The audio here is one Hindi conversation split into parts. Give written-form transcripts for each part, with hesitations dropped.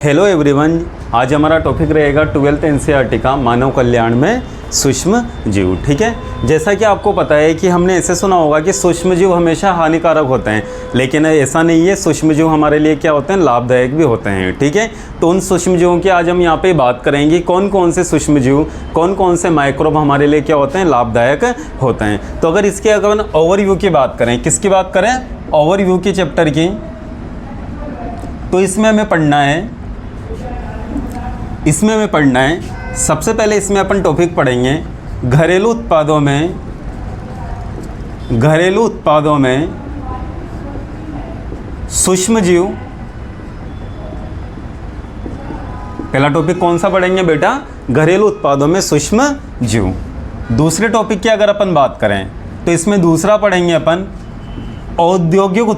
हेलो एवरीवन, आज हमारा टॉपिक रहेगा 12th एनसीईआरटी का मानव कल्याण में सूक्ष्म जीव। ठीक है, जैसा कि आपको पता है कि हमने ऐसे सुना होगा कि सूक्ष्म जीव हमेशा हानिकारक होते हैं, लेकिन ऐसा नहीं है। सूक्ष्म जीव हमारे लिए क्या होते हैं, लाभदायक भी होते हैं। ठीक है, तो उन सूक्ष्म जीवों की आज हम यहाँ पे बात करेंगे, कौन कौन से सूक्ष्म जीव, कौन कौन से माइक्रोब हमारे लिए क्या होते हैं, लाभदायक होते हैं। तो अगर इसके अगर ओवरव्यू की बात करें, किसकी बात करें, ओवरव्यू की चैप्टर की, तो इसमें हमें पढ़ना है, सबसे पहले इसमें अपन टॉपिक पढ़ेंगे घरेलू उत्पादों में सूक्ष्म जीव। पहला टॉपिक कौन सा पढ़ेंगे बेटा, घरेलू उत्पादों में सूक्ष्म जीव। दूसरे टॉपिक की अगर अपन बात करें तो इसमें दूसरा पढ़ेंगे अपन औद्योगिक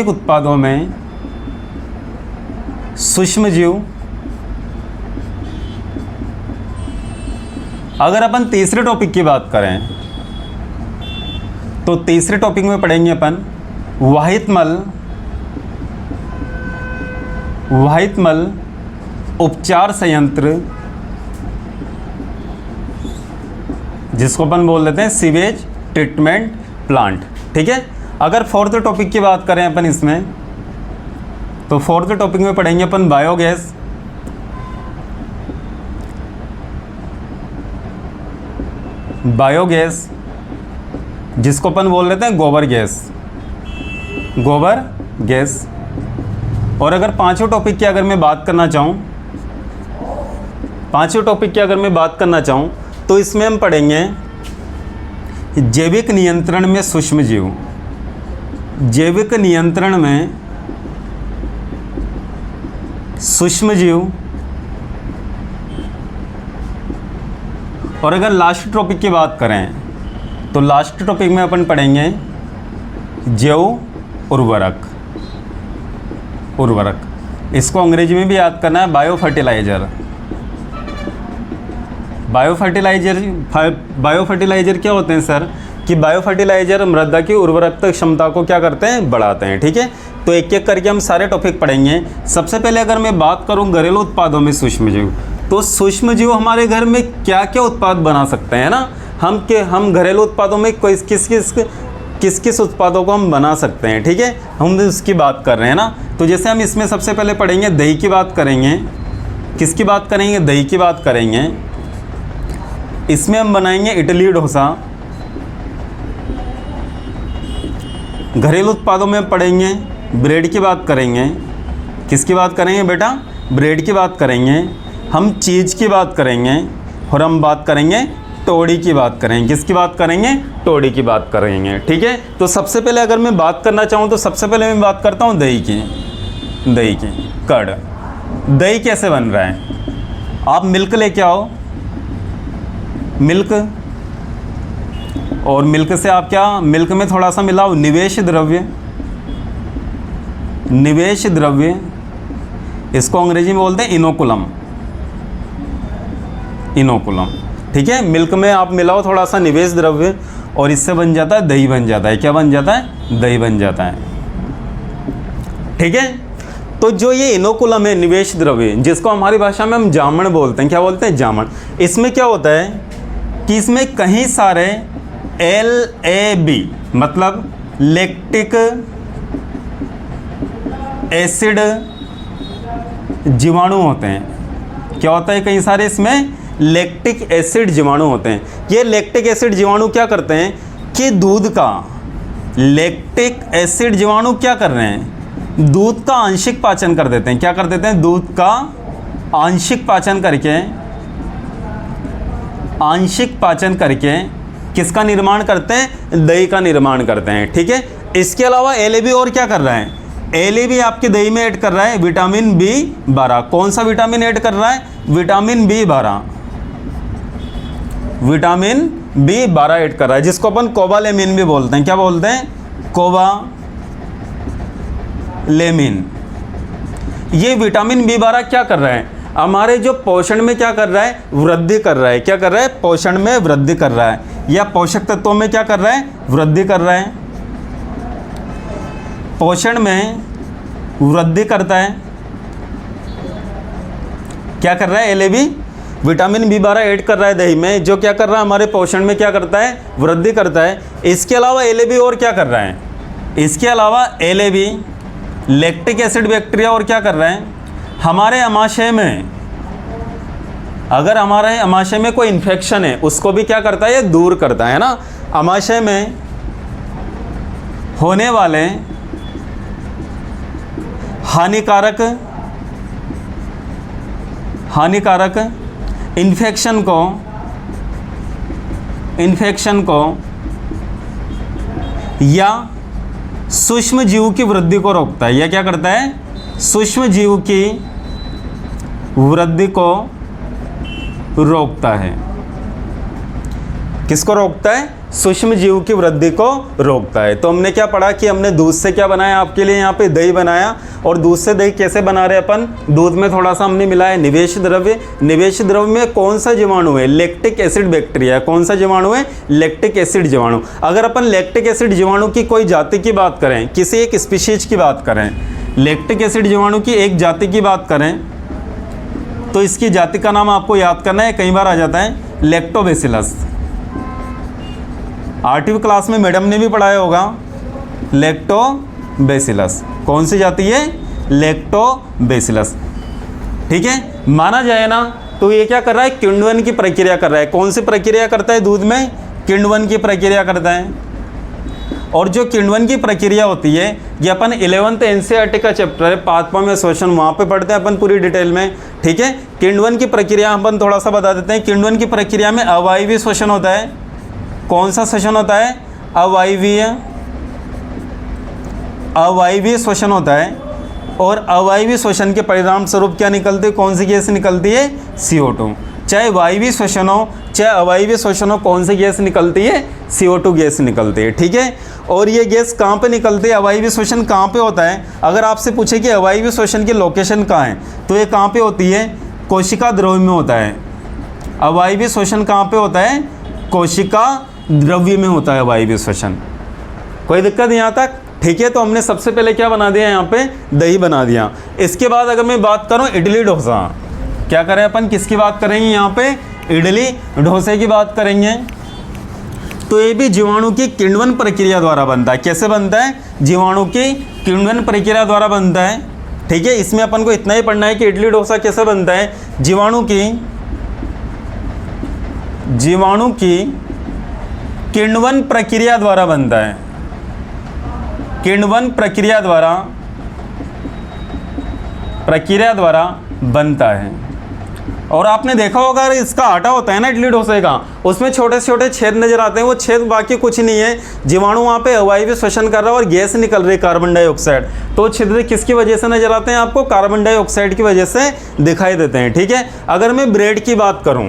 उत्पादों में सूक्ष्म जीव। अगर अपन तीसरे टॉपिक की बात करें तो तीसरे टॉपिक में पढ़ेंगे अपन वाहितमल उपचार संयंत्र, जिसको अपन बोल देते हैं सीवेज ट्रीटमेंट प्लांट। ठीक है, अगर फोर्थ टॉपिक की बात करें अपन इसमें, तो फोर्थ टॉपिक में पढ़ेंगे अपन बायोगैस, जिसको अपन बोल देते हैं गोबर गैस। और अगर पांचों टॉपिक की अगर मैं बात करना चाहूँ, तो इसमें हम पढ़ेंगे जैविक नियंत्रण में सूक्ष्म जीव। जैविक नियंत्रण में सूक्ष्म जीव। और अगर लास्ट टॉपिक की बात करें तो लास्ट टॉपिक में अपन पढ़ेंगे जैव उर्वरक। इसको अंग्रेजी में भी याद करना है, बायो फर्टिलाइजर क्या होते हैं सर, कि बायो फर्टिलाइजर मृदा की उर्वरकता क्षमता को क्या करते हैं, बढ़ाते हैं। ठीक है, तो एक एक करके हम सारे टॉपिक पढ़ेंगे। सबसे पहले अगर मैं बात करूं घरेलू उत्पादों में सूक्ष्म जीव, तो सूक्ष्म जीव हमारे घर में क्या क्या उत्पाद बना सकते हैं ना, हम घरेलू उत्पादों में किस किस उत्पादों को हम बना सकते हैं। ठीक है, हम उसकी बात कर रहे हैं ना। तो जैसे हम इसमें सबसे पहले पढ़ेंगे दही की बात करेंगे। किसकी बात करेंगे, दही की बात करेंगे। इसमें हम बनाएंगे इडली डोसा। घरेलू उत्पादों में पढ़ेंगे ब्रेड की बात करेंगे। किसकी बात करेंगे बेटा, ब्रेड की बात करेंगे। हम चीज़ की बात करेंगे और हम बात करेंगे टोड़ी की बात करेंगे। किसकी बात करेंगे, टोड़ी की बात करेंगे। ठीक है, तो सबसे पहले अगर मैं बात करना चाहूँ तो सबसे पहले मैं बात करता हूँ दही की। कर्ड, दही कैसे बन रहा है, आप मिल्क लेके आओ, और मिल्क से आप क्या, मिल्क में थोड़ा सा मिलाओ निवेश द्रव्य, इसको अंग्रेजी में बोलते हैं इनोकुलम। ठीक है, मिल्क में आप मिलाओ थोड़ा सा निवेश द्रव्य और इससे बन जाता है दही बन जाता है। क्या बन जाता है, दही बन जाता है। ठीक है, तो जो ये इनोकुलम है, निवेश द्रव्य, जिसको हमारी भाषा में हम जामन बोलते हैं, क्या बोलते हैं, जामन। इसमें क्या होता है कि इसमें कहीं सारे LAB मतलब लैक्टिक एसिड जीवाणु होते हैं। क्या होता है, कई सारे इसमें लैक्टिक एसिड जीवाणु होते हैं। ये लैक्टिक एसिड जीवाणु क्या करते हैं कि दूध का, लैक्टिक एसिड जीवाणु क्या कर रहे हैं, दूध का आंशिक पाचन कर देते हैं। क्या कर देते हैं, दूध का आंशिक पाचन करके किसका निर्माण करते हैं, दही का निर्माण करते हैं। ठीक है, इसके अलावा LAB और क्या कर रहा है, LAB आपके दही में ऐड कर रहा है विटामिन B12। कौन सा विटामिन ऐड कर रहा है, विटामिन B12 ऐड कर रहा है, जिसको अपन कोबालेमिन भी बोलते हैं। क्या बोलते हैं, कोबालेमिन। ये विटामिन B12 क्या कर रहा है, हमारे जो पोषण में क्या कर रहा है, वृद्धि कर रहा है। क्या कर रहा है, पोषण में वृद्धि कर रहा है, या पोषक तत्वों में क्या कर रहा है, वृद्धि कर रहा है। पोषण में वृद्धि करता है। क्या कर रहा है? LAB विटामिन B12 ऐड कर रहा है दही में, जो क्या कर रहा है? हमारे पोषण में क्या करता है? वृद्धि करता है। इसके अलावा LAB और क्या कर रहा है? इसके अलावा LAB लैक्टिक एसिड बैक्टीरिया और क्या कर रहा है? हमारे अमाशय में, अगर हमारे अमाशय में कोई इन्फेक्शन है उसको भी क्या करता है? ये दूर करता है ना। अमाशय में होने वाले हानिकारक इन्फेक्शन को या सूक्ष्म जीव की वृद्धि को रोकता है। यह क्या करता है? सूक्ष्म जीव की वृद्धि को रोकता है। किसको रोकता है? सूक्ष्म जीव की वृद्धि को रोकता है। तो हमने क्या पढ़ा कि हमने दूध से क्या बनाया? आपके लिए यहाँ पे दही बनाया। और दूध से दही कैसे बना रहे अपन? दूध में थोड़ा सा हमने मिलाया निवेश द्रव्य। निवेश द्रव्य में कौन सा जीवाणु है? Lactic acid bacteria. कौन सा जीवाणु है? लैक्टिक एसिड जीवाणु। अगर अपन लैक्टिक एसिड जीवाणु की कोई जाति की बात करें, किसी एक स्पीशीज की बात करें, लैक्टिक एसिड जीवाणु की एक जाति की बात करें, तो इसकी जाति का नाम आपको याद करना है, कई बार आ जाता है, लैक्टोबैसिलस। 8वीं क्लास में मैडम ने भी पढ़ाया होगा लैक्टोबैसिलस। कौन सी जाति है? लैक्टोबैसिलस। ठीक है, माना जाए ना तो ये क्या कर रहा है? किण्वन की प्रक्रिया कर रहा है। कौन सी प्रक्रिया करता है दूध में? किण्वन की प्रक्रिया करता है। और जो किण्वन की प्रक्रिया होती है ये अपन 11th NCERT का चैप्टर है, पाथवे में शोषण, वहाँ पे पढ़ते हैं अपन पूरी डिटेल में। ठीक है, किण्वन की प्रक्रिया अपन थोड़ा सा बता देते हैं। किण्वन की प्रक्रिया में अवायवीय शोषण होता है। कौन सा शोषण होता है? अवायवीय शोषण होता है। और अवायवीय शोषण के परिणाम स्वरूप क्या निकलती है? कौन सी गैस निकलती है? CO2। चाहे वायवीय शोषण हो चाहे अवायवीय शोषण हो, कौन सी गैस निकलती है? CO2 गैस निकलती है। ठीक है, और ये गैस कहाँ पे निकलती है? अवायवीय शोषण कहाँ पे होता है? अगर आपसे पूछे कि अवायवीय शोषण की लोकेशन कहाँ है, तो ये कहाँ पे होती है? कोशिका द्रव्य में होता है। अवायवीय शोषण कहाँ पे होता है? कोशिका द्रव्य में होता है अवायवीय शोषण। कोई दिक्कत यहाँ तक? ठीक है, तो हमने सबसे पहले क्या बना दिया? यहाँ पे दही बना दिया। इसके बाद अगर मैं बात करूँ इडली डोसा, क्या करें अपन? किसकी बात करेंगे यहाँ पे? इडली डोसे की बात करेंगे। तो ये भी जीवाणु की किण्वन प्रक्रिया द्वारा बनता है। कैसे बनता है? जीवाणु की किण्वन प्रक्रिया द्वारा बनता है। ठीक है, इसमें अपन को इतना ही पढ़ना है कि इडली डोसा कैसे बनता है। जीवाणु की किण्वन प्रक्रिया द्वारा बनता है। किण्वन प्रक्रिया द्वारा बनता है। और आपने देखा होगा इसका आटा होता है ना इडली डोसे का, उसमें छोटे छोटे छेद नजर आते हैं। वो छेद बाकी कुछ नहीं है, जीवाणु वहाँ पे अवायवीय शोषण कर रहा है और गैस निकल रही है कार्बन डाइऑक्साइड। तो छिद्र किसकी वजह से नजर आते हैं आपको? कार्बन डाइऑक्साइड की वजह से दिखाई देते हैं। ठीक है, अगर मैं ब्रेड की बात करूँ,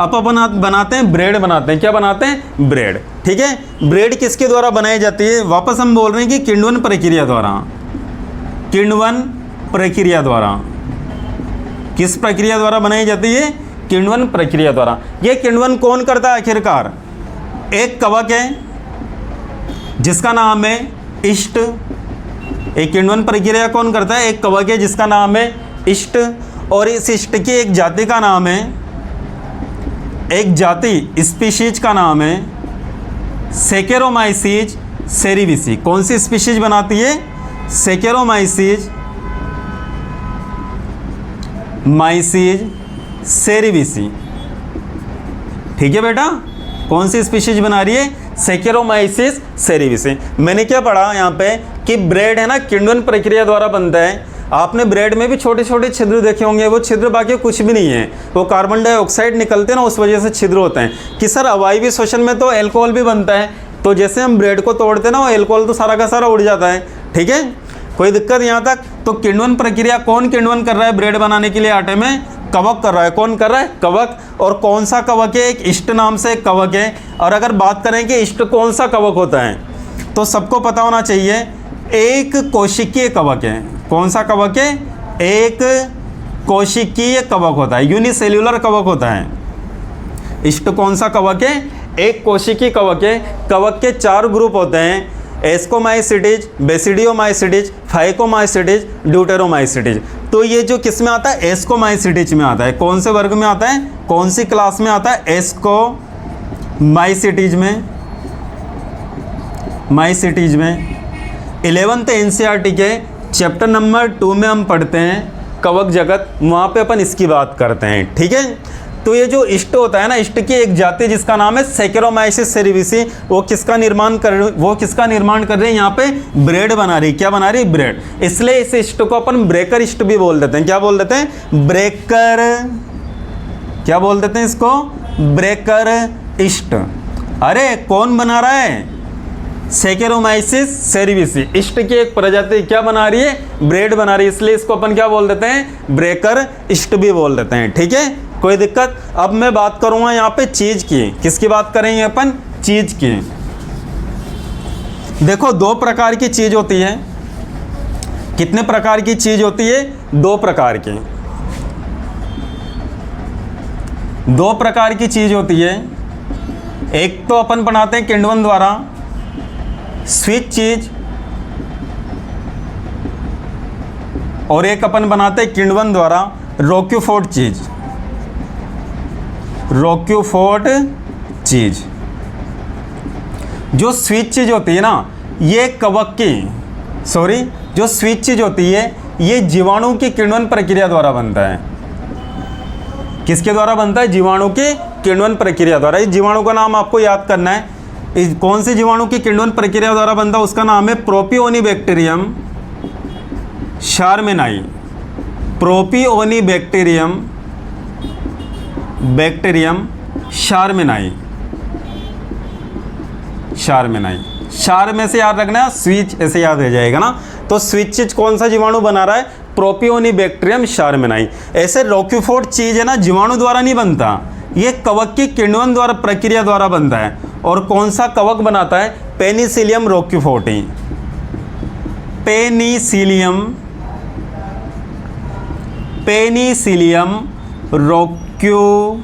अब अपन बनाते हैं ब्रेड बनाते हैं। क्या बनाते हैं? ब्रेड। ठीक है, ब्रेड किसके द्वारा बनाई जाती है? वापस हम बोल रहे हैं कि किण्वन प्रक्रिया द्वारा। किण्वन प्रक्रिया द्वारा। किस प्रक्रिया द्वारा बनाई जाती है? किण्वन प्रक्रिया द्वारा। ये किण्वन कौन करता है आखिरकार? एक कवक है जिसका नाम है इष्ट। एक किण्वन प्रक्रिया कौन करता है? एक कवक है जिसका नाम है इष्ट। और इस इष्ट की एक जाति का नाम है, एक जाति स्पीशीज का नाम है सेकेरोमाइसीज सेरिविसी। कौन सी स्पीशीज बनाती है? सेकेरोमाइसीज सेरिविसी। ठीक है बेटा, कौन सी स्पीशीज बना रही है? सेकेरोमाइसीज सेरिविसी। मैंने क्या पढ़ा यहाँ पे कि ब्रेड है ना किण्वन प्रक्रिया द्वारा बनता है। आपने ब्रेड में भी छोटे छोटे छिद्र देखे होंगे, वो छिद्र बाकी कुछ भी नहीं है, वो कार्बन डाइऑक्साइड निकलते हैं ना, उस वजह से छिद्र होते हैं। कि सर अवायवीय शोषण में तो एल्कोहल भी बनता है, तो जैसे हम ब्रेड को तोड़ते हैं ना, वो एल्कोहल तो सारा का सारा उड़ जाता है। ठीक है, कोई दिक्कत यहाँ तक? तो किण्वन प्रक्रिया कौन किण्वन कर रहा है ब्रेड बनाने के लिए आटे में? कवक कर रहा है। कौन कर रहा है? कवक। और कौन सा कवक है? एक इष्ट नाम से एक कवक है। और अगर बात करें कि इष्ट कौन सा कवक होता है, तो सबको पता होना चाहिए एक कोशिकीय कवक है। कौन सा कवक है? एक कोशिकीय कवक होता है, यूनिसेल्यूलर कवक होता है। इष्ट कौन सा कवक है? एक कोशिकीय कवक है। कवक के 4 ग्रुप होते हैं। Ascomycetes, basidiomycetes, phycomycetes, deuteromycetes. तो ये जो किस में आता है, एस्कोमाइसिटीज में आता है। कौन से वर्ग में आता है, कौन सी क्लास में आता है, एस्कोमाइसिटीज में, माइसिटीज में। 11th एनसीईआरटी के चैप्टर नंबर 2 में हम पढ़ते हैं कवक जगत, वहाँ पे अपन इसकी बात करते हैं, ठीक है। तो ये जो इष्ट होता है ना, इष्ट की एक जाति जिसका नाम है सैकेरोमाइसिस सेरेविसी, वो किसका निर्माण कर रहे हैं, यहाँ पे ब्रेड बना रही। क्या बना रही, ब्रेड। इसलिए इस इष्ट को अपन ब्रेकर इष्ट भी बोल देते हैं। क्या बोल देते हैं, ब्रेकर। क्या बोल देते हैं इसको, ब्रेकर इष्ट। अरे कौन बना रहा है, सैकेरोमाइसिस सेरेविसी, इष्ट की एक प्रजाति क्या बना रही है, ब्रेड बना रही है। इसलिए इसको अपन क्या बोल देते हैं, ब्रेकर इष्ट भी बोल देते हैं, ठीक है, कोई दिक्कत। अब मैं बात करूंगा यहाँ पे चीज की। किसकी बात करेंगे अपन, चीज की। देखो 2 प्रकार की चीज होती है। कितने प्रकार की चीज होती है, 2 प्रकार की। 2 प्रकार की चीज होती है। एक तो अपन बनाते हैं किण्वन द्वारा स्विच चीज, और एक अपन बनाते हैं किण्वन द्वारा रोक्यूफोर्ट चीज। रोक्यूफोर्ट चीज, जो स्विच चीज होती है ना, ये कवक की, जो स्विच चीज होती है ये जीवाणु की किण्वन प्रक्रिया द्वारा बनता है। किसके द्वारा बनता है, जीवाणु की किण्वन प्रक्रिया द्वारा। इस जीवाणु का नाम आपको याद करना है। इस कौन सी जीवाणु की किण्वन प्रक्रिया द्वारा बनता है, उसका नाम है प्रोपियोनिबैक्टीरियम शार्मेनाई। प्रोपियोनिबैक्टीरियम शार्मेनाई। शार में से याद रखना है, स्विच ऐसे याद हो जाएगा ना। तो स्विच चीज कौन सा जीवाणु बना रहा है, प्रोपियोनिबैक्टीरियम शार्मेनाई। ऐसे रोक्यूफोर्ट चीज है ना, जीवाणु द्वारा नहीं बनता, ये कवक की किण्वन द्वारा प्रक्रिया द्वारा बनता है। और कौन सा कवक बनाता है, पेनिसिलियम रोक्यूफोर्टी। पेनिसिलियम रोक्यूफोर्टी।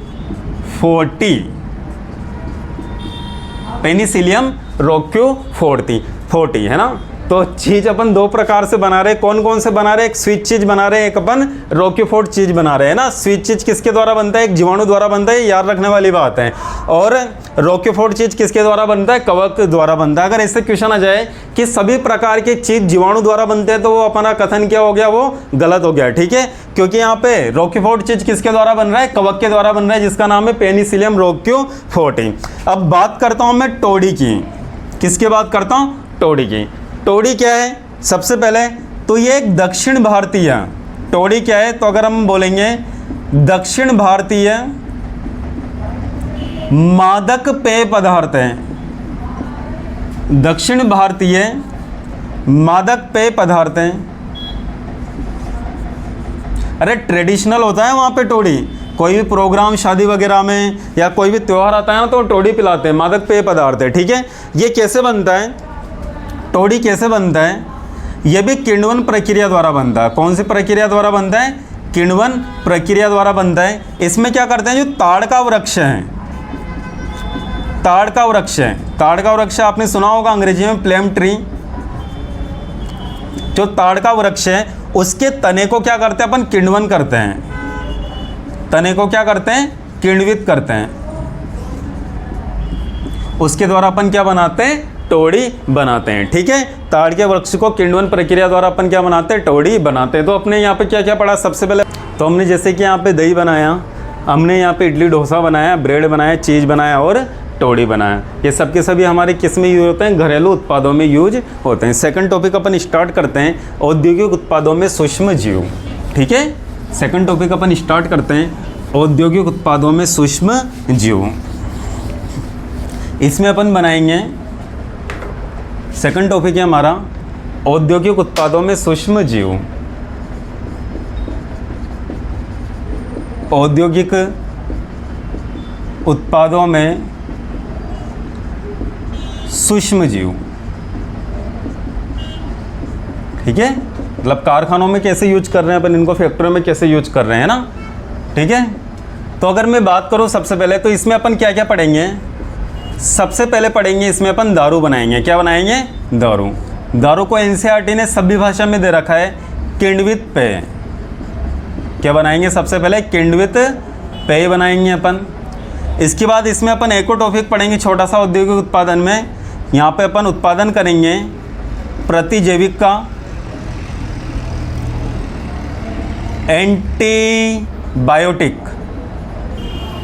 पेनिसिलियम रोक्यूफोर्टी है ना। तो चीज अपन 2 प्रकार से बना रहे हैं। कौन कौन से बना रहे हैं, एक स्विच चीज बना रहे हैं, एक अपन रोक्यूफोर्ट चीज बना रहे हैं ना। स्विच चीज किसके द्वारा बनता है, एक जीवाणु द्वारा बनता है, याद रखने वाली बात है। और रोक्यूफोर्ट चीज किसके द्वारा बनता है, कवक द्वारा बनता है। अगर ऐसे क्वेश्चन आ जाए कि सभी प्रकार की चीज जीवाणु द्वारा बनते हैं, तो वो अपना कथन क्या हो गया, वो गलत हो गया, ठीक है। क्योंकि यहाँ पे रोक्यूफोर्ट चीज किसके द्वारा बन रहा है, कवक के द्वारा बन रहा है, जिसका नाम है पेनिसिलियम रोक्यूफोर्टी। अब बात करता हूं मैं टोडी की। किसकी बात करता हूं, टोडी की। टोडी क्या है, सबसे पहले तो ये एक दक्षिण भारतीय, टोडी क्या है, तो अगर हम बोलेंगे दक्षिण भारतीय मादक पेय पदार्थ है। दक्षिण भारतीय मादक पेय पदार्थ है। अरे ट्रेडिशनल होता है वहाँ पे टोडी, कोई भी प्रोग्राम शादी वगैरह में या कोई भी त्यौहार आता है ना, तो टोडी पिलाते हैं, मादक पेय पदार्थ है, ठीक है। ये कैसे बनता है, टोडी कैसे बनता है, ये भी किण्वन प्रक्रिया द्वारा बनता है। कौन सी प्रक्रिया द्वारा बनता है, किण्वन प्रक्रिया द्वारा बनता है। इसमें क्या करते हैं, जो ताड़ का वृक्ष है, ताड़ का वृक्ष आपने सुना होगा अंग्रेजी में प्लेम ट्री। जो ताड़ का वृक्ष है उसके तने को क्या करते हैं अपन, किण्वन करते हैं। तने को क्या करते हैं, किण्वित करते हैं। उसके द्वारा अपन क्या बनाते हैं, टोडी बनाते हैं, ठीक है। ताड़ के वृक्ष को किण्वन प्रक्रिया द्वारा अपन क्या बनाते हैं, टोडी बनाते हैं। तो अपने यहाँ पे क्या क्या पढ़ा, सबसे पहले तो हमने जैसे कि यहाँ पे दही बनाया, हमने यहाँ पे इडली डोसा बनाया, ब्रेड बनाया, चीज़ बनाया और टोडी बनाया। ये सब के सभी हमारे किस में यूज होते हैं, घरेलू उत्पादों में यूज होते हैं। सेकंड टॉपिक अपन स्टार्ट करते हैं, औद्योगिक उत्पादों में सूक्ष्म जीव, ठीक है। सेकंड टॉपिक अपन स्टार्ट करते हैं, औद्योगिक उत्पादों में सूक्ष्म जीव। इसमें अपन बनाएंगे, सेकंड टॉपिक है हमारा औद्योगिक उत्पादों में सूक्ष्म जीव। औद्योगिक उत्पादों में सूक्ष्म जीव, ठीक है। मतलब कारखानों में कैसे यूज कर रहे हैं अपन इनको, फैक्ट्रियों में कैसे यूज कर रहे हैं ना, ठीक है। तो अगर मैं बात करूं सबसे पहले, तो इसमें अपन क्या क्या पढ़ेंगे, सबसे पहले पढ़ेंगे इसमें अपन दारू बनाएंगे। क्या बनाएंगे? दारू। दारू को एनसीईआरटी ने सभी भाषा में दे रखा है किण्वित पेय। क्या बनाएंगे? सबसे पहले किण्वित पेय बनाएंगे अपन। इसके बाद इसमें अपन एक और टॉपिक पढ़ेंगे छोटा सा औद्योगिक उत्पादन में। यहाँ पे अपन उत्पादन करेंगे प्रतिजैविक का, एंटीबायोटिक।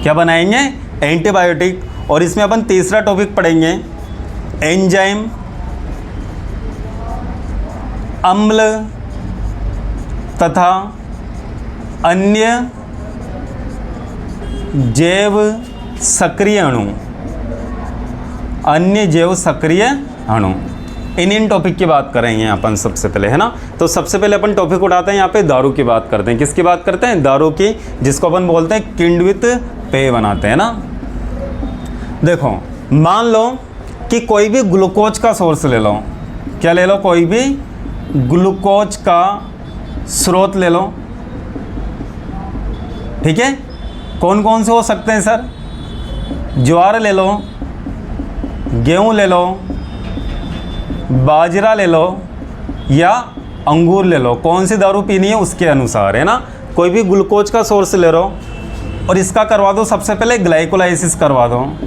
क्या बनाएंगे? एंटीबायोटिक। और इसमें अपन तीसरा टॉपिक पढ़ेंगे एंजाइम, अम्ल तथा अन्य जैव सक्रिय अणु। अन्य जैव सक्रिय अणु, इन टॉपिक की बात करेंगे अपन सबसे पहले, है ना। तो सबसे पहले अपन टॉपिक उठाते हैं यहाँ पे दारू की बात करते हैं। किसकी बात करते हैं? दारू की, जिसको अपन बोलते हैं किण्वित पेय बनाते हैं ना। देखो मान लो कि कोई भी ग्लूकोज का सोर्स ले लो। क्या ले लो? कोई भी ग्लूकोज का स्रोत ले लो, ठीक है। कौन कौन से हो सकते हैं सर? ज्वार ले लो, गेहूं ले लो, बाजरा ले लो या अंगूर ले लो। कौन सी दारू पीनी है उसके अनुसार, है ना। कोई भी ग्लूकोज का सोर्स ले लो और इसका करवा दो सबसे पहले ग्लाइकोलाइसिस करवा दो।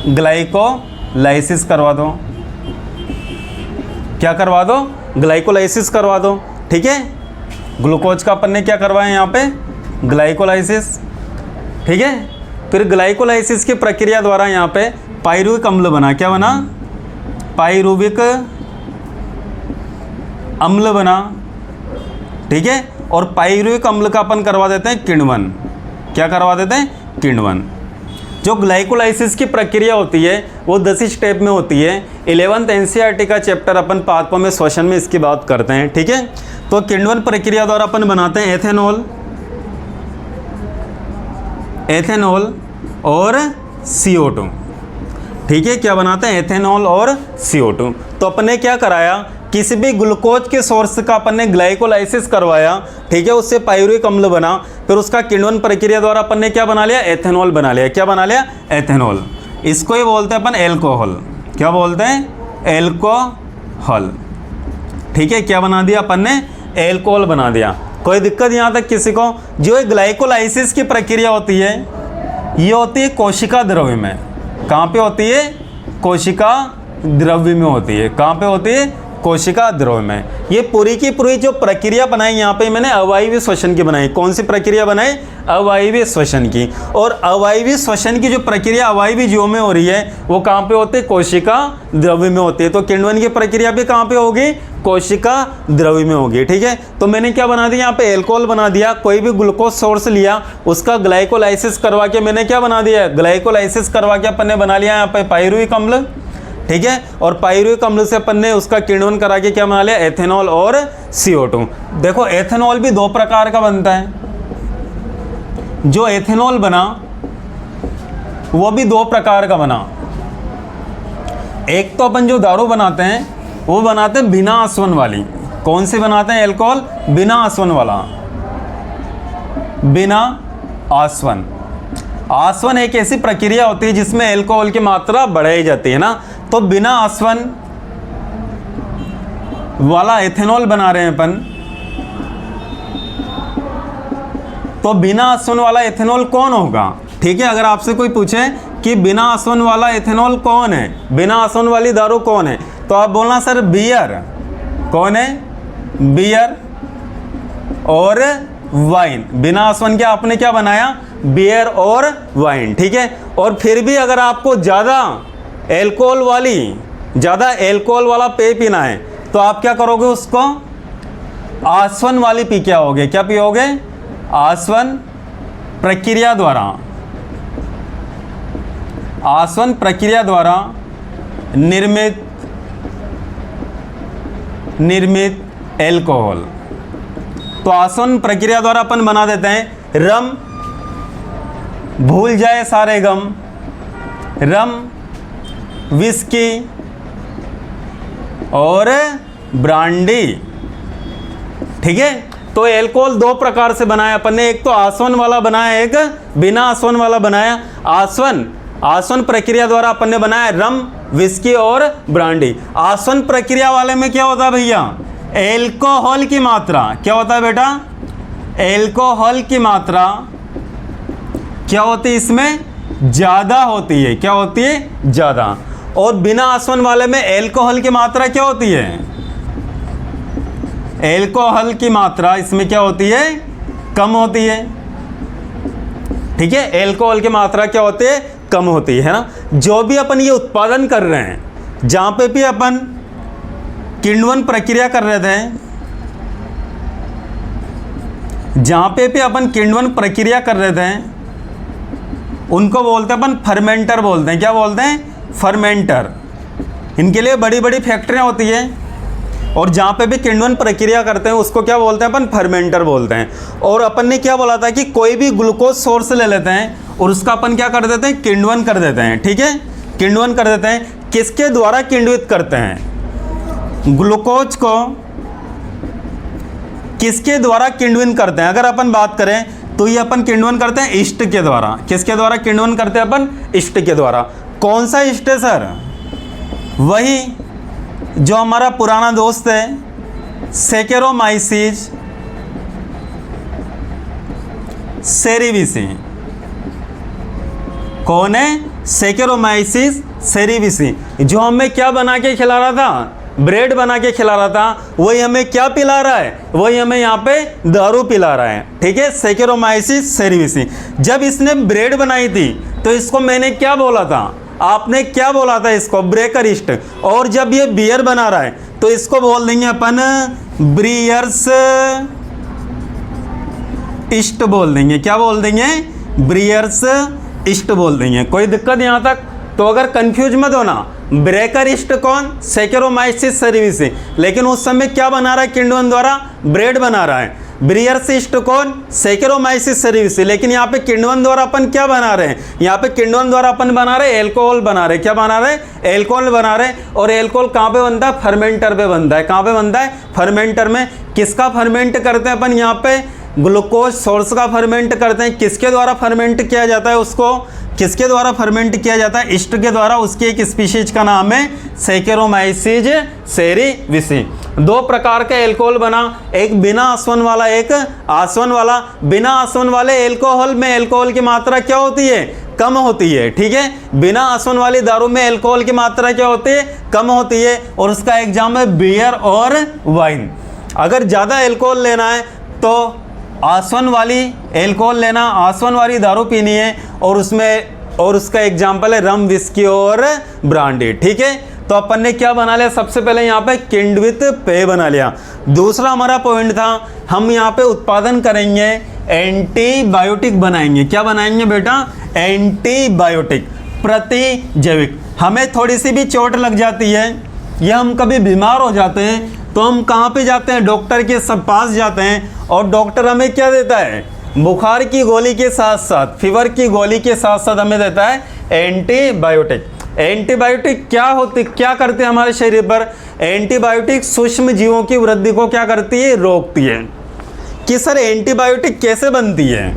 ग्लाइकोलाइसिस करवा दो। क्या करवा दो? ग्लाइकोलाइसिस करवा दो, ठीक है। ग्लूकोज का अपन ने क्या करवाया यहाँ पे? ग्लाइकोलाइसिस, ठीक है। फिर ग्लाइकोलाइसिस की प्रक्रिया द्वारा यहाँ पे पाइरुविक अम्ल बना। क्या बना? पाइरुविक अम्ल बना, ठीक है। और पाइरुविक अम्ल का अपन करवा देते हैं किण्वन। क्या करवा देते हैं? किण्वन। जो ग्लाइकोलाइसिस की प्रक्रिया होती है वो 10 स्टेप में होती है। 11th एनसीईआरटी का चैप्टर अपन पादपों में श्वसन में इसकी बात करते हैं, ठीक है। तो किण्वन प्रक्रिया द्वारा अपन बनाते हैं एथेनॉल और CO2, ठीक है। क्या बनाते हैं? एथेनॉल और CO2। तो अपन ने क्या कराया? किसी भी ग्लूकोज के सोर्स का अपन ने ग्लाइकोलाइसिस करवाया, ठीक है। उससे पाइरुविक अम्ल बना, फिर उसका किण्वन प्रक्रिया द्वारा अपन ने क्या बना लिया? एथेनॉल बना लिया। क्या बना लिया? एथेनॉल। इसको ही बोलते हैं अपन एल्कोहल। क्या बोलते हैं? एल्कोहल, ठीक है। क्या बना दिया अपन ने? एल्कोहल बना दिया। कोई दिक्कत यहाँ तक किसी को? जो ग्लाइकोलाइसिस की प्रक्रिया होती है ये होती है कोशिका द्रव्य में। कहाँ पे होती है? कोशिका द्रव्य में होती है। कहाँ पे होती है? कोशिका द्रव्य में। ये पूरी की पूरी जो प्रक्रिया बनाई यहाँ पे मैंने अवायवीय श्वसन की बनाई। कौन सी प्रक्रिया बनाई? अवायवीय श्वसन की। और अवायवीय श्वसन की जो प्रक्रिया अवायवीय जीवों में हो रही है वो कहाँ पे होती है? कोशिका द्रव्य में होती है। तो किण्वन की प्रक्रिया भी कहाँ पे होगी? कोशिका द्रव्य में होगी, ठीक है। तो मैंने क्या बना दिया यहाँ पे? एल्कोहल बना दिया। कोई भी ग्लूकोज सोर्स लिया, उसका ग्लाइकोलाइसिस करवा के मैंने क्या बना दिया? ग्लाइकोलाइसिस करवा के अपन ने बना लिया यहाँ पे पाइरुविक अम्ल, ठीक है। और पाइरुविक अम्ल से अपन ने उसका किण्वन करा के क्या बना लिया? एथेनॉल और CO2। देखो एथेनॉल भी 2 प्रकार का बनता है। जो एथेनॉल बना वो भी 2 प्रकार का बना। एक तो अपन जो दारू बनाते हैं वो बनाते हैं बिना आसवन वाली। कौन सी बनाते हैं? एल्कोहल बिना आसवन वाला। बिना आसवन। आसवन एक ऐसी प्रक्रिया होती है जिसमें एल्कोहल की मात्रा बढ़ाई जाती है ना। तो बिना आसवन वाला एथेनॉल बना रहे हैं अपन। तो बिना आसवन वाला एथेनॉल कौन होगा? ठीक है। अगर आपसे कोई पूछे कि बिना आसवन वाला एथेनॉल कौन है, बिना आसवन वाली दारू कौन है, तो आप बोलना सर बियर। कौन है? बियर और वाइन। बिना आसवन के आपने क्या बनाया? बियर और वाइन, ठीक है। और फिर भी अगर आपको ज़्यादा एल्कोहल वाला पेय पीना है तो आप क्या करोगे? उसको आसवन वाली पी के आओगे। क्या पियोगे? आसवन प्रक्रिया द्वारा। आसवन प्रक्रिया द्वारा निर्मित एल्कोहल। तो आसवन प्रक्रिया द्वारा अपन बना देते हैं रम, भूल जाए सारे गम, रम, विस्की और ब्रांडी, ठीक है। तो एल्कोहल 2 प्रकार से बनाया अपन ने। एक तो आसवन वाला बनाया, एक बिना आसवन वाला बनाया। आसवन आसवन प्रक्रिया द्वारा अपन ने बनाया रम, विस्की और ब्रांडी। आसवन प्रक्रिया वाले में क्या होता है भैया, एल्कोहल की मात्रा क्या होता है बेटा, एल्कोहल की मात्रा क्या होती है इसमें, ज़्यादा होती है। क्या होती है, ज़्यादा। और बिना आसवन वाले में एल्कोहल की मात्रा क्या होती है, एल्कोहल की मात्रा इसमें क्या होती है, कम होती है। ठीक है, एल्कोहल की मात्रा क्या होती है, कम होती है ना। जो भी अपन ये उत्पादन कर रहे हैं, जहाँ पे भी अपन किण्वन प्रक्रिया कर रहे थे, जहाँ पे भी अपन किण्वन प्रक्रिया कर रहे थे, उनको बोलते हैं अपन फर्मेंटर बोलते हैं। क्या बोलते हैं, फर्मेंटर। इनके लिए बड़ी बड़ी फैक्ट्रियाँ होती है, और जहाँ पे भी किण्वन प्रक्रिया करते हैं उसको क्या बोलते हैं अपन, फर्मेंटर बोलते हैं। और अपन ने क्या बोला था कि कोई भी ग्लूकोज सोर्स ले लेते हैं और उसका अपन क्या कर देते हैं, किण्वन कर देते हैं। ठीक है, किण्वन कर देते हैं। किसके द्वारा किण्वित करते हैं, ग्लूकोज को किसके द्वारा किण्वन करते हैं। अगर अपन बात करें तो ये अपन किण्वन करते हैं ईस्ट के द्वारा। किसके द्वारा किण्वन करते हैं अपन, ईस्ट के द्वारा। कौन सा ईस्ट है सर, वही जो हमारा पुराना दोस्त है सैकेरोमाइसिस सेरेविसी। कौन है, सैकेरोमाइसिस सेरेविसी, जो हमें क्या बना के खिला रहा था, ब्रेड बना के खिला रहा था। वही हमें क्या पिला रहा है, वही हमें यहाँ पे दारू पिला रहा है। ठीक है, सैकेरोमाइसिस सेरेविसी। जब इसने ब्रेड बनाई थी तो इसको मैंने क्या बोला था, आपने क्या बोला था, इसको ब्रेकर ईस्ट। और जब ये बियर बना रहा है तो इसको बोल देंगे अपन ब्रियर्स ईस्ट बोल देंगे। क्या बोल देंगे, ब्रियर्स ईस्ट बोल देंगे। कोई दिक्कत यहाँ तक? तो अगर कंफ्यूज मत होना, ब्रेकर ईस्ट कौन, सैकेरोमाइसिस सेरेविसी। लेकिन उस समय क्या बना रहा है, किण्वन द्वारा ब्रेड बना रहा है। ब्रियर्स ईस्ट कौन, सैकेरोमाइसिस सेरेविसी। लेकिन यहाँ पे किण्वन द्वारा अपन क्या बना रहे हैं, यहाँ पे किण्वन द्वारा अपन बना रहे हैं एल्कोहल बना रहे हैं। क्या बना रहे हैं, एल्कोहल बना रहे हैं। और एल्कोहल कहाँ पे बनता है, फर्मेंटर पे बनता है। कहाँ पे बनता है, फर्मेंटर में। किसका फर्मेंट करते हैं अपन, यहाँ पे ग्लूकोज सोर्स का फर्मेंट करते हैं। किसके द्वारा फर्मेंट किया जाता है, उसको किसके द्वारा फर्मेंट किया जाता है, ईस्ट के द्वारा। उसकी एक स्पीशीज का नाम है सैकेरोमाइसिस सेरेविसी। दो प्रकार का एल्कोहल बना, एक बिना आसवन वाला, एक आसवन वाला। बिना आसवन वाले एल्कोहल में एल्कोहल की मात्रा क्या होती है, कम होती है। ठीक है, बिना आसवन वाली दारू में एल्कोहल की मात्रा क्या होती है, कम होती है। और उसका एग्जाम है बियर और वाइन। अगर ज़्यादा एल्कोहल लेना है तो आसवन वाली एल्कोहल लेना, आसवन वाली दारू पीनी है। और उसका एग्जाम्पल है रम, विस्की और ब्रांडी। ठीक है, तो अपन ने क्या बना लिया, सबसे पहले यहाँ पे किण्वित पेय बना लिया। दूसरा हमारा पॉइंट था, हम यहाँ पे उत्पादन करेंगे एंटीबायोटिक बनाएंगे। क्या बनाएंगे बेटा, एंटीबायोटिक, प्रतिजैविक। हमें थोड़ी सी भी चोट लग जाती है या हम कभी बीमार हो जाते हैं तो हम कहाँ पे जाते हैं, डॉक्टर के पास जाते हैं। और डॉक्टर हमें क्या देता है, बुखार की गोली के साथ साथ, फीवर की गोली के साथ साथ हमें देता है एंटीबायोटिक। एंटीबायोटिक क्या करते हैं हमारे शरीर पर, एंटीबायोटिक सूक्ष्म जीवों की वृद्धि को क्या करती है, रोकती है। कि सर एंटीबायोटिक कैसे बनती है,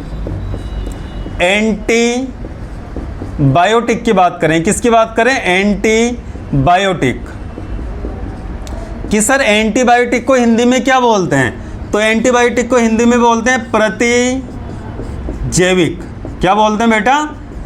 एंटीबायोटिक की बात करें, किसकी बात करें, एंटीबायोटिक। कि सर एंटीबायोटिक को हिंदी में क्या बोलते हैं, तो एंटीबायोटिक को हिंदी में बोलते हैं प्रतिजैविक। क्या बोलते हैं बेटा,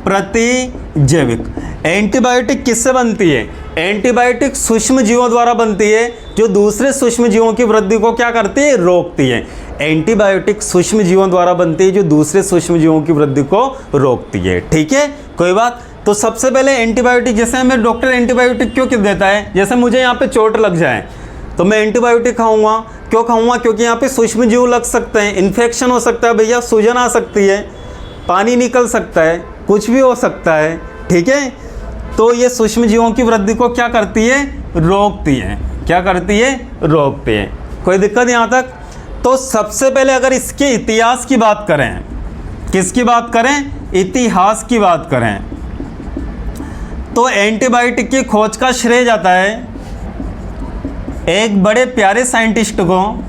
प्रतिजैविक। एंटीबायोटिक किससे बनती है, एंटीबायोटिक सूक्ष्म जीवों द्वारा बनती है, जो दूसरे सूक्ष्म जीवों की वृद्धि को क्या करती है, रोकती है। एंटीबायोटिक सूक्ष्म जीवों द्वारा बनती है, जो दूसरे सूक्ष्म जीवों की वृद्धि को रोकती है। ठीक है, कोई बात। तो सबसे पहले एंटीबायोटिक, जैसे हमें डॉक्टर एंटीबायोटिक क्यों देता है, जैसे मुझे यहाँ पे चोट लग जाए तो मैं एंटीबायोटिक खाऊंगा। क्यों खाऊंगा, क्योंकि यहाँ पे सूक्ष्म जीव लग सकते हैं, इन्फेक्शन हो सकता है भैया, सूजन आ सकती है, पानी निकल सकता है, कुछ भी हो सकता है। ठीक है, तो ये सूक्ष्म जीवों की वृद्धि को क्या करती है, रोकती है। क्या करती है, रोकती है। कोई दिक्कत यहाँ तक? तो सबसे पहले अगर इसके इतिहास की बात करें, किसकी बात करें, इतिहास की बात करें, तो एंटीबायोटिक की खोज का श्रेय जाता है एक बड़े प्यारे साइंटिस्ट को,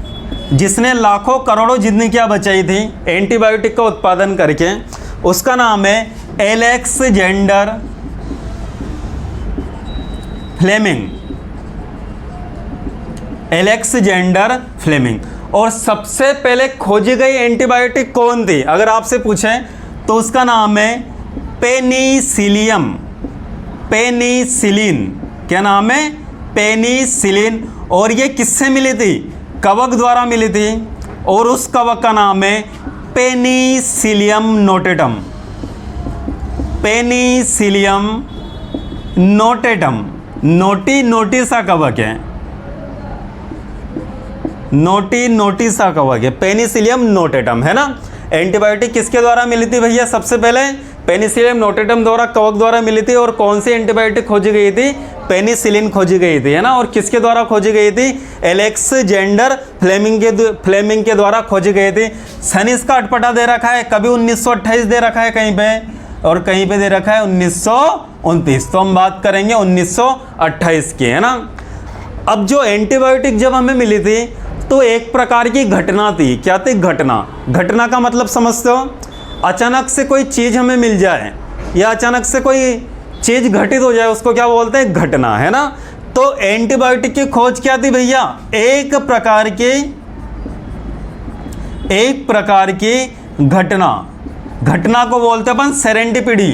जिसने लाखों करोड़ों जिंदगियां बचाई थी एंटीबायोटिक का उत्पादन करके। उसका नाम है एलेक्जेंडर फ्लेमिंग, अलेक्जेंडर फ्लेमिंग। और सबसे पहले खोजी गई एंटीबायोटिक कौन थी अगर आपसे पूछें तो उसका नाम है पेनिसिलियम, पेनिसिलिन। क्या नाम है? पेनिसिलिन। और ये किससे मिली थी? कवक द्वारा मिली थी और उस कवक का नाम है Penicillium notatum, Penicillium notatum. Naughty सा कवक है, नोटी सा कवक है, पेनिसिलियम नोटेटम, है ना। एंटीबायोटिक किसके द्वारा मिली थी भैया? सबसे पहले पेनिसिलियम नोटेटम द्वारा, कवक द्वारा मिली थी। और कौन सी एंटीबायोटिक खोजी गई थी? पेनिसिलिन खोजी गई थी, है ना। और किसके द्वारा खोजी गई थी? अलेक्जेंडर फ्लेमिंग के द्वारा खोजी गई थी। सन इसका अटपटा दे रखा है, कभी 1928 दे रखा है कहीं पे और कहीं पे दे रखा है 1929। तो हम बात करेंगे 1928 की, है ना। अब जो एंटीबायोटिक जब हमें मिली थी तो एक प्रकार की घटना थी। क्या थी? घटना। घटना का मतलब समझते हो? अचानक से कोई चीज़ हमें मिल जाए या अचानक से कोई चीज़ घटित हो जाए, उसको क्या बोलते हैं? घटना, है ना। तो एंटीबायोटिक की खोज क्या थी भैया? एक प्रकार की घटना। घटना को बोलते हैं अपन सेरेंडिपिटी,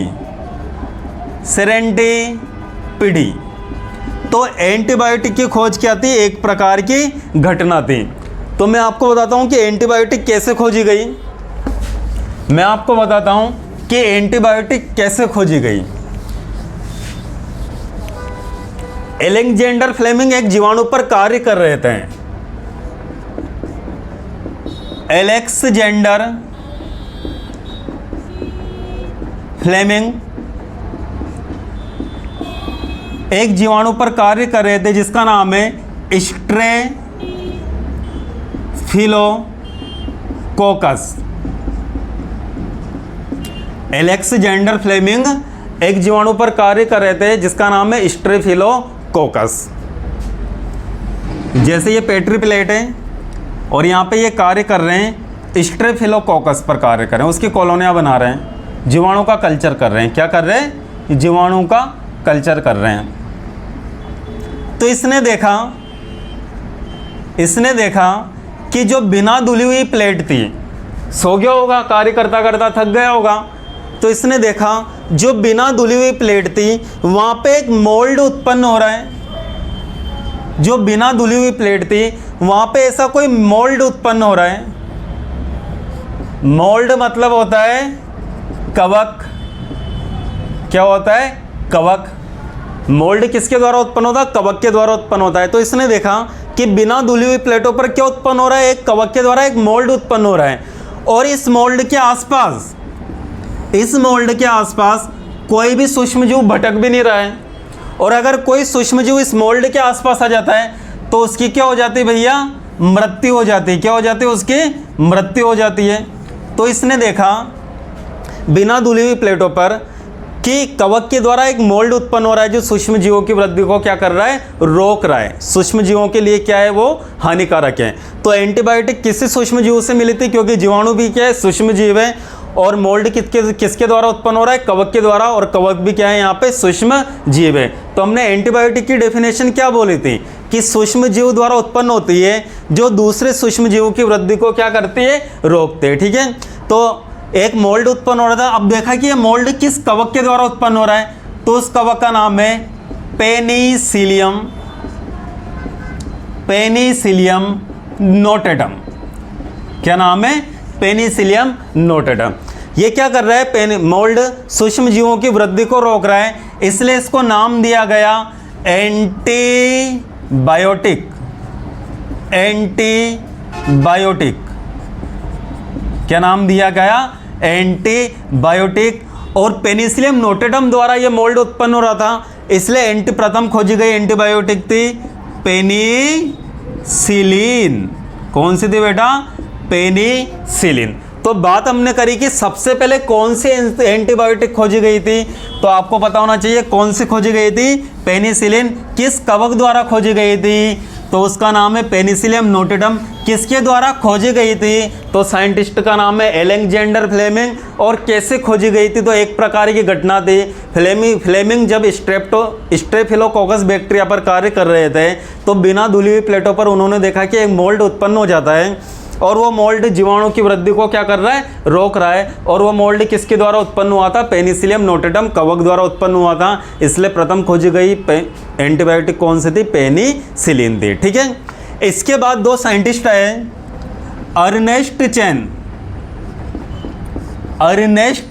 सेरेंडिपिटी। तो एंटीबायोटिक की खोज क्या थी? एक प्रकार की घटना थी। तो मैं आपको बताता हूं कि एंटीबायोटिक कैसे खोजी गई। मैं आपको बताता हूं कि एंटीबायोटिक कैसे खोजी गई। अलेक्जेंडर फ्लेमिंग एक जीवाणु पर कार्य कर रहे थे। अलेक्जेंडर फ्लेमिंग एक जीवाणु पर कार्य कर रहे थे जिसका नाम है स्ट्रेफिलोकोकस। अलेक्जेंडर फ्लेमिंग एक जीवाणु पर कार्य कर रहे थे जिसका नाम है स्ट्रेफिलोकोकस। जैसे ये पेट्री प्लेट है और यहाँ पे ये कार्य कर रहे हैं स्ट्रेफिलोकोकस पर कार्य कर रहे हैं, उसकी कॉलोनियाँ बना रहे हैं, जीवाणु का कल्चर कर रहे हैं। क्या कर रहे हैं? जीवाणु का कल्चर कर रहे हैं। तो इसने देखा कि जो बिना धुली हुई प्लेट थी, सो गया होगा, कार्य करता करता थक गया होगा, तो इसने देखा जो बिना धुली हुई प्लेट थी वहाँ पे एक मोल्ड उत्पन्न हो रहा है। जो बिना धुली हुई प्लेट थी वहाँ पे ऐसा कोई मोल्ड उत्पन्न हो रहा है। मोल्ड मतलब होता है कवक। क्या होता है? कवक। मोल्ड किसके द्वारा उत्पन्न होता है? कवक के द्वारा उत्पन्न होता है। तो इसने देखा कि बिना धुली हुई प्लेटों पर क्या उत्पन्न हो रहा है? एक कवक के द्वारा एक मोल्ड उत्पन्न हो रहा है। और इस मोल्ड के आसपास कोई भी सूक्ष्मजीव भटक भी नहीं रहा है। और अगर कोई सूक्ष्मजीव इस मोल्ड के आसपास आ जाता है तो उसकी क्या हो जाती है भैया? मृत्यु हो जाती है। क्या हो जाती है? उसकी मृत्यु हो जाती है। तो इसने देखा बिना धुली हुई प्लेटों पर कि कवक के द्वारा एक मोल्ड उत्पन्न हो रहा है जो सूक्ष्म जीवों की वृद्धि को क्या कर रहा है? रोक रहा है। सूक्ष्म जीवों के लिए क्या है? वो हानिकारक है। तो एंटीबायोटिक किसी सूक्ष्म जीवों से मिली थी, क्योंकि जीवाणु भी क्या है? सूक्ष्म जीव है। और मोल्ड किसके द्वारा उत्पन्न हो रहा है? कवक के द्वारा। और कवक भी क्या है? यहाँ पे सूक्ष्म जीव है। तो हमने एंटीबायोटिक की डेफिनेशन क्या बोली थी कि सूक्ष्म जीव द्वारा उत्पन्न होती है जो दूसरे सूक्ष्म जीवों की वृद्धि को क्या करती है? रोकते हैं। ठीक है। तो एक मोल्ड उत्पन्न हो रहा था। अब देखा कि ये मोल्ड किस कवक के द्वारा उत्पन्न हो रहा है, तो उस कवक का नाम है पेनिसिलियम, पेनिसिलियम नोटेटम। क्या नाम है? Penicillium notatum. ये क्या कर रहा है? मोल्ड सूक्ष्म जीवों की वृद्धि को रोक रहा है, इसलिए इसको नाम दिया गया एंटीबायोटिक। एंटीबायोटिक क्या नाम दिया गया? एंटीबायोटिक। और पेनिसिलियम नोटेटम द्वारा ये मोल्ड उत्पन्न हो रहा था, इसलिए प्रथम खोजी गई एंटीबायोटिक थी पेनिसिलिन। कौन सी थी बेटा? पेनिसिलिन। तो बात हमने करी कि सबसे पहले कौन सी एंटीबायोटिक खोजी गई थी, तो आपको पता होना चाहिए कौन सी खोजी गई थी? पेनिसिलिन। किस कवक द्वारा खोजी गई थी? तो उसका नाम है पेनिसिलियम नोटेडम। किसके द्वारा खोजी गई थी? तो साइंटिस्ट का नाम है अलेक्जेंडर फ्लेमिंग। और कैसे खोजी गई थी? तो एक प्रकार की घटना थी। फ्लेमिंग जब स्ट्रेप्टोकोकस बैक्टीरिया पर कार्य कर रहे थे तो बिना धुली हुई प्लेटों पर उन्होंने देखा कि एक मोल्ड उत्पन्न हो जाता है और वो मोल्ड जीवाणु की वृद्धि को क्या कर रहा है? रोक रहा है। और वो मोल्ड किसके द्वारा उत्पन्न हुआ था? पेनिसिलियम नोटेडम कवक द्वारा उत्पन्न हुआ था। इसलिए प्रथम खोजी गई एंटीबायोटिक कौन सी थी? पेनिसिलिन थी। ठीक है, इसके बाद दो साइंटिस्ट आए, अर्नेस्ट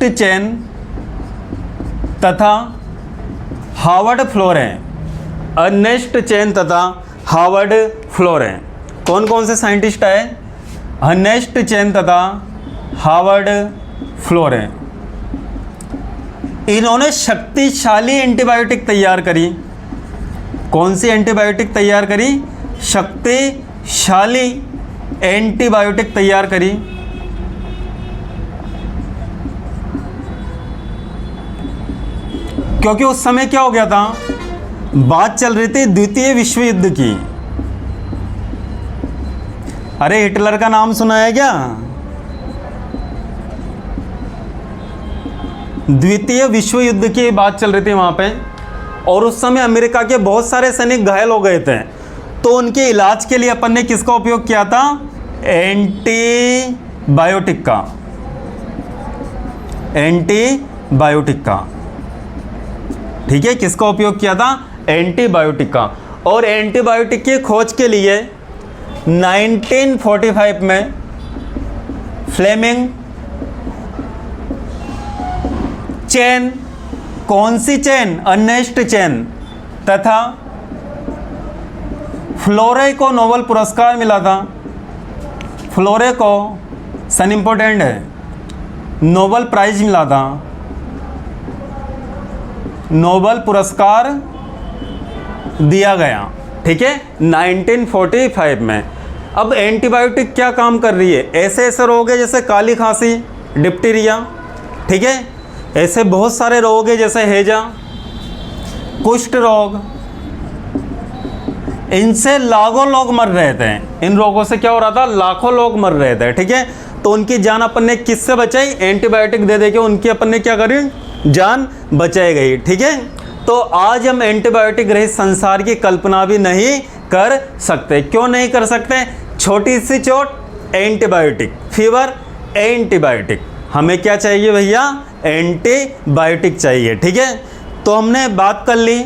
चेन तथा हार्वर्ड फ्लोरे। अर्नेस्ट चेन तथा हार्वर्ड फ्लोरे कौन कौन से साइंटिस्ट आए? अर्नेस्ट चेन तथा हार्वर्ड फ्लोरे। इन्होंने शक्तिशाली एंटीबायोटिक तैयार करी। कौन सी एंटीबायोटिक तैयार करी? शक्तिशाली एंटीबायोटिक तैयार करी। क्योंकि उस समय क्या हो गया था? बात चल रही थी द्वितीय विश्व युद्ध की। अरे हिटलर का नाम सुना है क्या? द्वितीय विश्व युद्ध की बात चल रही थी वहां पे, और उस समय अमेरिका के बहुत सारे सैनिक घायल हो गए थे। तो उनके इलाज के लिए अपन ने किसका उपयोग किया था? एंटीबायोटिक का। एंटीबायोटिक का, ठीक है, किसका उपयोग किया था? एंटीबायोटिक का। और एंटीबायोटिक की खोज के लिए 1945 में फ्लेमिंग, चेन, कौन सी चेन? अर्नेस्ट चेन तथा फ्लोरे को नोबेल पुरस्कार मिला था। फ्लोरे को, सन इंपॉर्टेंट है, नोबेल प्राइज मिला था। नोबेल पुरस्कार दिया गया, ठीक है, 1945 में। अब एंटीबायोटिक क्या काम कर रही है? ऐसे ऐसे रोग है जैसे काली खांसी, डिप्टीरिया, ठीक है, ऐसे बहुत सारे रोग है जैसे हैजा, कुष्ठ रोग, इनसे लाखों लोग मर रहे थे। इन रोगों से क्या हो रहा था? लाखों लोग मर रहे थे, ठीक है। तो उनकी जान अपन ने किससे बचाई? एंटीबायोटिक दे दे के उनकी अपन ने क्या करी? जान बचाई गई, ठीक है। तो आज हम एंटीबायोटिक रहित संसार की कल्पना भी नहीं कर सकते। क्यों नहीं कर सकते? छोटी सी चोट, एंटीबायोटिक, फीवर, एंटीबायोटिक। हमें क्या चाहिए भैया? एंटीबायोटिक चाहिए, ठीक है। तो हमने बात कर ली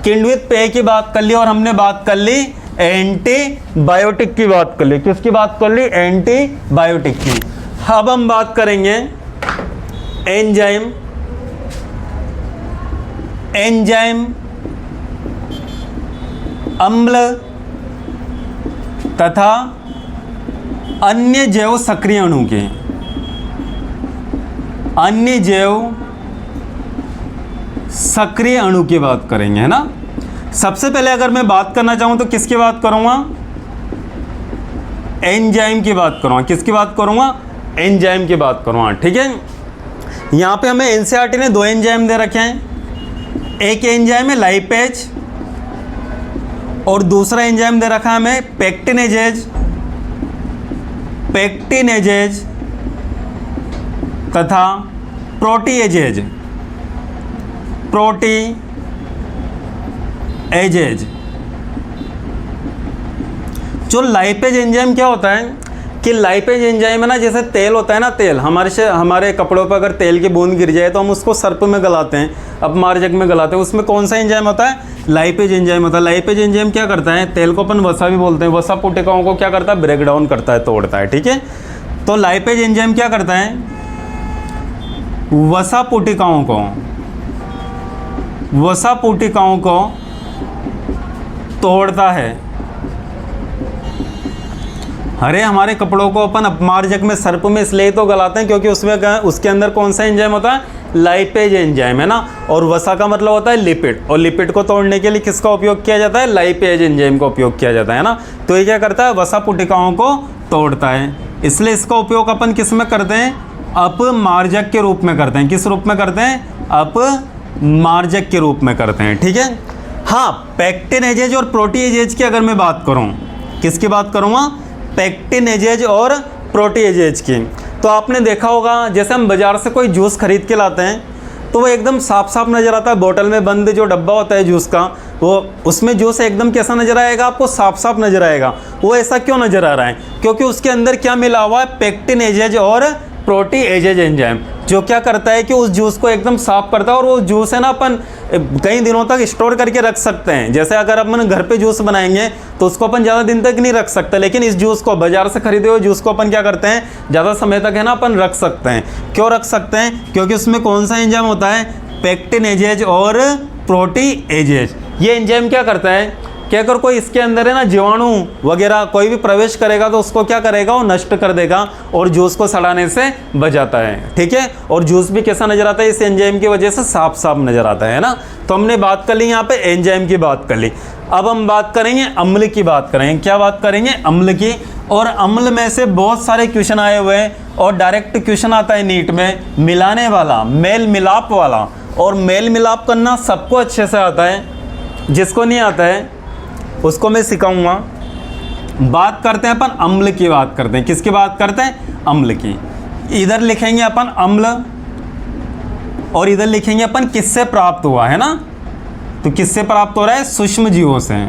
किण्वित पेय की बात कर ली, और हमने बात कर ली एंटीबायोटिक की बात कर ली। किसकी बात कर ली? एंटीबायोटिक की। अब हम बात करेंगे एंजाइम। एंजाइम अम्ल तथा अन्य जैव सक्रिय अणु के, अन्य जैव सक्रिय अणु की बात करेंगे, है ना। सबसे पहले अगर मैं बात करना चाहूं तो किसकी बात करूंगा? एंजाइम की बात करूंगा। किसकी बात करूंगा? एंजाइम की बात करूंगा, ठीक है। यहां पे हमें एनसीईआरटी ने दो एंजाइम दे रखे हैं। एक एंजाइम है लाइपेज और दूसरा एंजाइम दे रखा है हमें पेक्टिनेजेज, पेक्टिनेजेज तथा प्रोटीएजेज, प्रोटीएजेज। जो लाइपेज एंजाइम क्या होता है कि लाइपेज एंजाइम है ना, जैसे तेल होता है ना, तेल हमारे कपड़ों पर अगर तेल की बूंद गिर जाए तो हम उसको सर्प में गलाते हैं, अपमार्जक में गलाते हैं। उसमें कौन सा एंजाइम होता है? लाइपेज एंजाइम होता है। लाइपेज एंजाइम क्या करता है? तेल को अपन वसा भी बोलते हैं, वसा पुटिकाओं को क्या करता है? ब्रेक डाउन करता है, तोड़ता है, ठीक है। तो लाइपेज एंजाइम क्या करता है? वसा पुटिकाओं को तोड़ता है। अरे हमारे कपड़ों को अपन अपमार्जक में, सर्प में इसलिए तो गलाते हैं क्योंकि उसके अंदर कौन सा एंजाइम होता है? लाइपेज एंजाइम, है ना। और वसा का मतलब होता है लिपिड, और लिपिड को तोड़ने के लिए किसका उपयोग किया जाता है? लाइपेज एंजाइम का उपयोग किया जाता है ना। तो ये क्या करता है? वसा पुटिकाओं को तोड़ता है। इसलिए इसका उपयोग अपन किस में करते हैं? अपमार्जक के रूप में करते हैं। किस रूप में करते हैं? अपमार्जक के रूप में करते हैं, ठीक है। हाँ, पेक्टिनेजेज और प्रोटीएजेज की अगर मैं बात करूं, किसकी बात करूंगा? पेक्टिनेजेज और प्रोटीएजेज की। तो आपने देखा होगा जैसे हम बाज़ार से कोई जूस खरीद के लाते हैं तो वो एकदम साफ साफ नज़र आता है, बोतल में बंद जो डब्बा होता है जूस का, वो उसमें जूस एकदम कैसा नज़र आएगा? आपको साफ साफ नज़र आएगा। वो ऐसा क्यों नज़र आ रहा है? क्योंकि उसके अंदर क्या मिला हुआ है? पेक्टिनेजेज और प्रोटीएजेज एंजाइम, जो क्या करता है कि उस जूस को एकदम साफ करता है। और वो जूस है ना, अपन कई दिनों तक स्टोर करके रख सकते हैं। जैसे अगर अपन घर पे जूस बनाएंगे तो उसको अपन ज़्यादा दिन तक नहीं रख सकते, लेकिन इस जूस को, बाजार से खरीदे हुए जूस को अपन क्या करते हैं? ज़्यादा समय तक है ना अपन रख सकते हैं। क्यों रख सकते हैं? क्योंकि उसमें कौन सा एंजाइम होता है? पेक्टिनेजेज और प्रोटीएजेज। ये एंजाइम क्या करता है कि अगर कोई इसके अंदर है ना जीवाणु वगैरह कोई भी प्रवेश करेगा तो उसको क्या करेगा? वो नष्ट कर देगा और जूस को सड़ाने से बचाता है। ठीक है, और जूस भी कैसा नजर आता है? इस एंजाइम की वजह से साफ साफ नजर आता है ना। तो हमने बात कर ली यहाँ पे, एंजाइम की बात कर ली। अब हम बात करेंगे अम्ल की, बात करेंगे। क्या बात करेंगे? अम्ल की। और अम्ल में से बहुत सारे क्वेश्चन आए हुए हैं और डायरेक्ट क्वेश्चन आता है नीट में, मिलाने वाला, मेल मिलाप वाला। और मेल मिलाप करना सबको अच्छे से आता है, जिसको नहीं आता है उसको मैं सिखाऊंगा। बात करते हैं अपन अम्ल की, बात करते हैं किसकी बात करते हैं? अम्ल की। इधर लिखेंगे अपन अम्ल और इधर लिखेंगे अपन किससे प्राप्त हुआ है ना। तो किससे प्राप्त हो रहा है? सूक्ष्म जीवों से,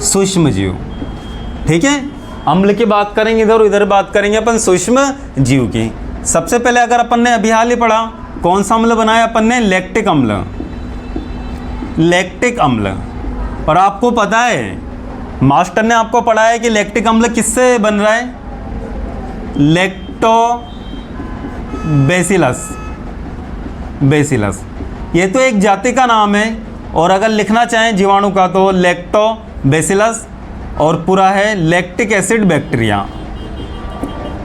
सूक्ष्म जीव। ठीक है, अम्ल की बात करेंगे इधर, इधर बात करेंगे अपन सूक्ष्म जीव की। सबसे पहले अगर अपन ने अभी हाल ही पढ़ा, कौन सा अम्ल बनाया अपन ने? लैक्टिक अम्ल, लैक्टिक अम्ल। और आपको पता है, मास्टर ने आपको पढ़ाया है कि लैक्टिक अम्ल किससे बन रहा है? Lactobacillus, bacillus. ये तो एक जाति का नाम है, और अगर लिखना चाहें जीवाणु का तो लैक्टोबैसिलस, और पूरा है lactic acid bacteria,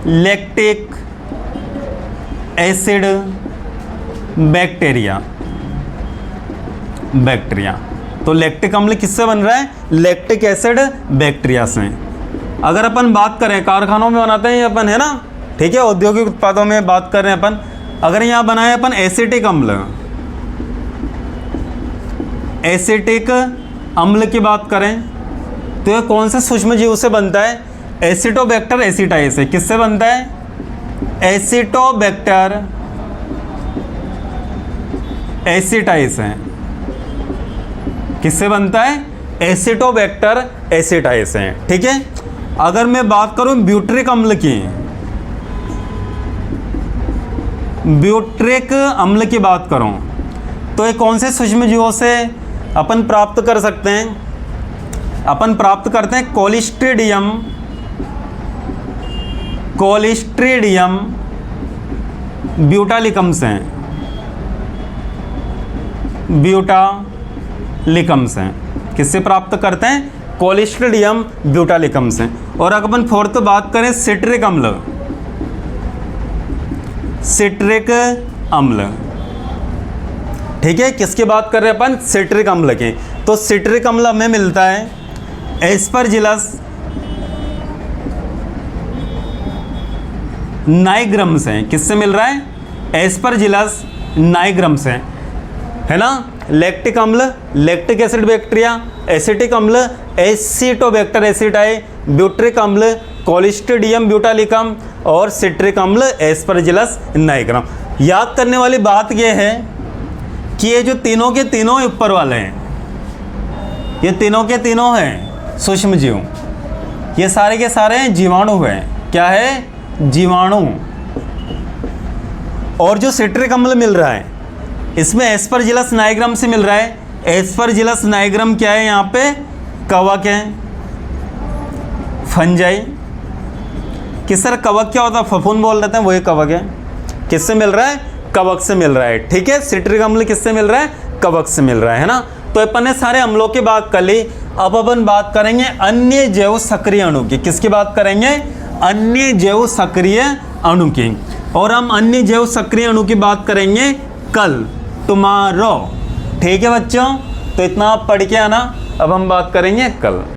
lactic acid bacteria, bacteria. तो लैक्टिक अम्ल किससे बन रहा है? लैक्टिक एसिड बैक्टीरिया से। अगर अपन बात करें, कारखानों में बनाते हैं अपन, है ना। ठीक है, औद्योगिक उत्पादों में बात कर रहे हैं अपन। अगर यहाँ बनाए अपन एसिटिक अम्ल, एसिटिक अम्ल की बात करें तो ये कौन से सूक्ष्म जीव से बनता है? एसिटोबैक्टर एसिटाइस है। किससे बनता है? एसिटोबैक्टर एसिटाइस है। किससे बनता है? एसिटोबैक्टर एसिटाइस है। ठीक है, अगर मैं बात करूं ब्यूट्रिक अम्ल की, ब्यूट्रिक अम्ल की बात करूं तो ये कौन से सूक्ष्म जीवों से अपन प्राप्त कर सकते हैं? अपन प्राप्त करते हैं कोलिस्ट्रीडियम, कोलिस्ट्रीडियम ब्यूटालिकम से, ब्यूटालिकम से। किससे प्राप्त करते हैं? कोलिस्ट्रीडियम ब्यूटालिकम से। और अगर अपन फोर्थ बात करें सिट्रिक अम्ल, सिट्रिक अम्ल। ठीक है, किसकी बात कर रहे हैं अपन? सिट्रिक अम्ल के। तो सिट्रिक अम्ल हमें मिलता है एस्परजिलस नाइग्रम से। किससे मिल रहा है? एस्परजिलस नाइग्रम से, है ना। लैक्टिक अम्ल लैक्टिक एसिड बैक्टीरिया, एसिटिक अम्ल एसिटोबैक्टर एसिटाई, ब्यूट्रिक अम्ल कोलिस्ट्रीडियम ब्यूटालिकम, और सिट्रिक अम्ल एस्परजिलस नाइग्रम। याद करने वाली बात यह है कि ये जो तीनों के तीनों ऊपर वाले हैं, ये तीनों के तीनों हैं सूक्ष्म जीव, ये सारे के सारे जीवाणु हैं। क्या है? जीवाणु। और जो सिट्रिक अम्ल मिल रहा है इसमें एस्परजिलस नाइग्रम से मिल रहा है। एस्परजिलस नाइग्रम क्या है? यहाँ पे कवक है, फंजाई। किस तरह कवक क्या होता है? फफूंद बोल देते हैं, वही कवक है। किससे मिल रहा है? कवक से मिल रहा है। ठीक है, सिट्रिक अम्ल किससे मिल रहा है? कवक से मिल रहा है ना। तो अपन ने सारे अम्लों की बात कर ली। अब अपन बात करेंगे अन्य जैव सक्रिय अणु की। किसकी बात करेंगे? अन्य जैव सक्रिय अणु की। और हम अन्य जैव सक्रिय अणु की बात करेंगे कल, टुमारो। ठीक है बच्चों, तो इतना आप पढ़ के आना। अब हम बात करेंगे कल।